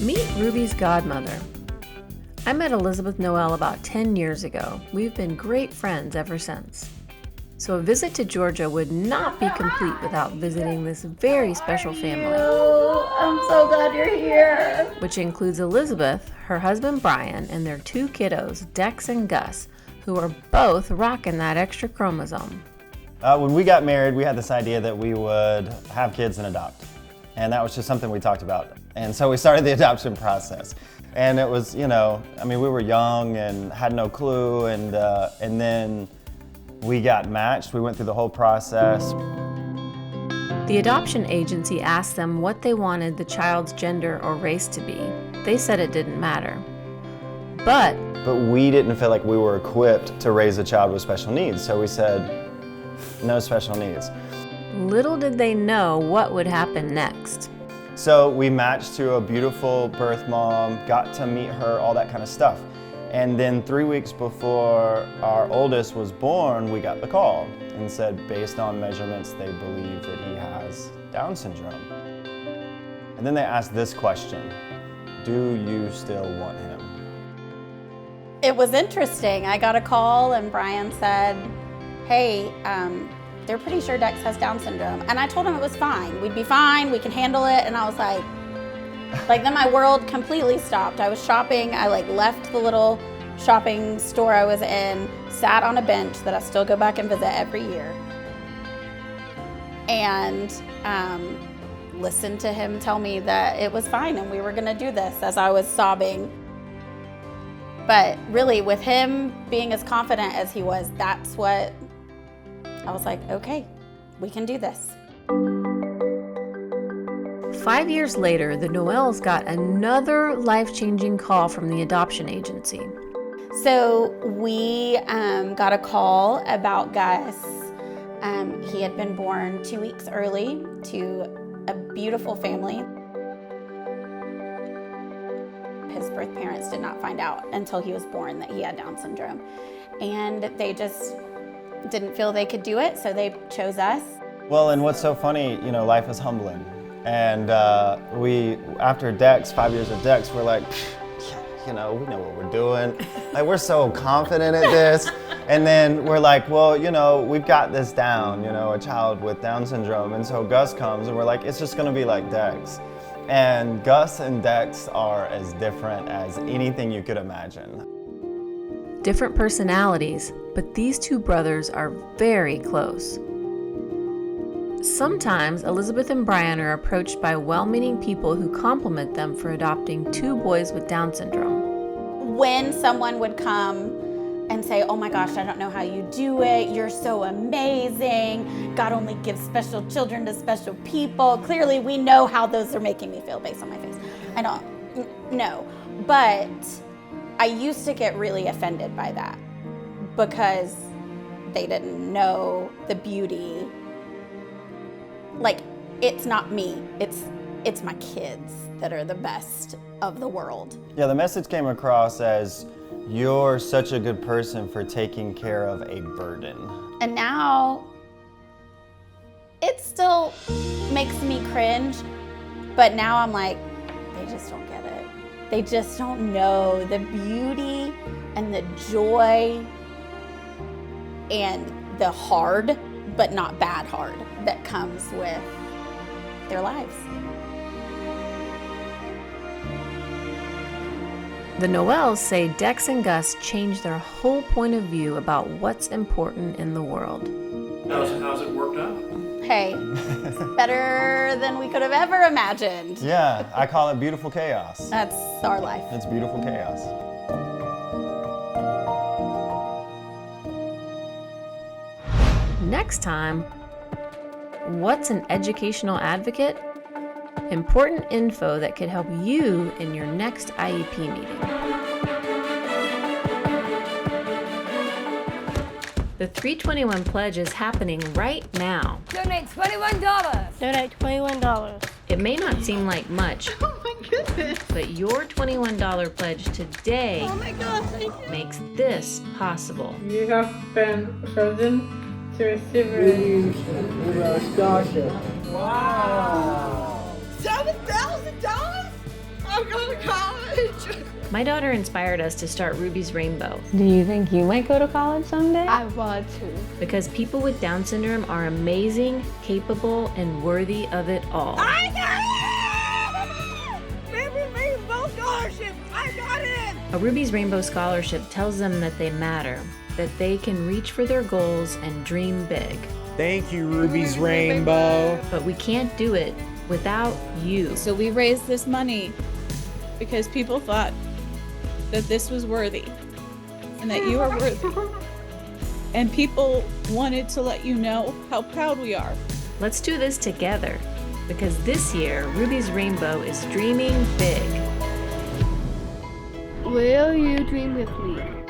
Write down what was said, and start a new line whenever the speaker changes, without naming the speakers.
Meet Ruby's godmother. I met Elizabeth Noel about 10 years ago. We've been great friends ever since. So a visit to Georgia would not be complete without visiting this very special family.
I'm so glad you're here.
Which includes Elizabeth, her husband Brian, and their two kiddos, Dex and Gus, who are both rocking that extra chromosome.
When we got married, we had this idea that we would have kids and adopt. And that was just something we talked about. And so we started the adoption process. And it was, we were young and had no clue. And then we got matched. We went through the whole process.
The adoption agency asked them what they wanted the child's gender or race to be. They said it didn't matter. But
we didn't feel like we were equipped to raise a child with special needs. So we said, no special needs.
Little did they know what would happen next.
So we matched to a beautiful birth mom, got to meet her, all that kind of stuff. And then 3 weeks before our oldest was born, we got the call and said, based on measurements, they believe that he has Down syndrome. And then they asked this question, do you still want him?
It was interesting. I got a call and Brian said, hey, they're pretty sure Dex has Down syndrome. And I told him it was fine. We'd be fine, we can handle it. And I was like then my world completely stopped. I was shopping, I left the little shopping store I was in, sat on a bench that I still go back and visit every year. And listened to him tell me that it was fine and we were gonna do this as I was sobbing. But really, with him being as confident as he was, that's what I was like, okay, we can do this.
5 years later, the Noels got another life-changing call from the adoption agency.
So we got a call about Gus. He had been born 2 weeks early to a beautiful family. His birth parents did not find out until he was born that he had Down syndrome. And they just didn't feel they could do it, so they chose us.
Well, and what's so funny, life is humbling. And we, after Dex, 5 years of Dex, we're like, we know what we're doing. We're so confident at this. And then we're like, well, we've got this down, a child with Down syndrome. And so Gus comes and we're like, it's just gonna be like Dex. And Gus and Dex are as different as anything you could imagine.
Different personalities, but these two brothers are very close. Sometimes Elizabeth and Brian are approached by well-meaning people who compliment them for adopting two boys with Down syndrome.
When someone would come and say, oh my gosh, I don't know how you do it, you're so amazing, God only gives special children to special people. Clearly we know how those are making me feel based on my face. I don't know, but I used to get really offended by that because they didn't know the beauty. It's not me, it's my kids that are the best of the world.
Yeah, the message came across as, you're such a good person for taking care of a burden.
And now, it still makes me cringe, but now I'm like, they just don't get it. They just don't know the beauty and the joy and the hard, but not bad hard, that comes with their lives.
The Noels say Dex and Gus changed their whole point of view about what's important in the world.
How's it worked out?
Hey, it's better than we could have ever imagined.
Yeah, I call it beautiful chaos.
That's our life.
It's beautiful chaos.
Next time, what's an educational advocate? Important info that could help you in your next IEP meeting. The 321 Pledge is happening right now.
Donate $21.
Donate $21.
It may not seem like much,
Oh my goodness.
but your $21 pledge today
Oh my gosh, thank you.
makes this possible.
You have been chosen to receive a
$7,000? I'm gonna
My daughter inspired us to start Ruby's Rainbow
Do you think you might go to college someday?
I want to.
because people with Down syndrome are amazing, capable, and worthy of it all.
I got it! Ruby's Rainbow Scholarship! I got it!
A Ruby's Rainbow Scholarship tells them that they matter, that they can reach for their goals and dream big.
Thank you, Ruby's Rainbow.
But we can't do it without you.
So we raised this money because people thought that this was worthy and that you are worthy. And people wanted to let you know how proud we are.
Let's do this together because this year, Ruby's Rainbow is dreaming big.
Will you dream with me?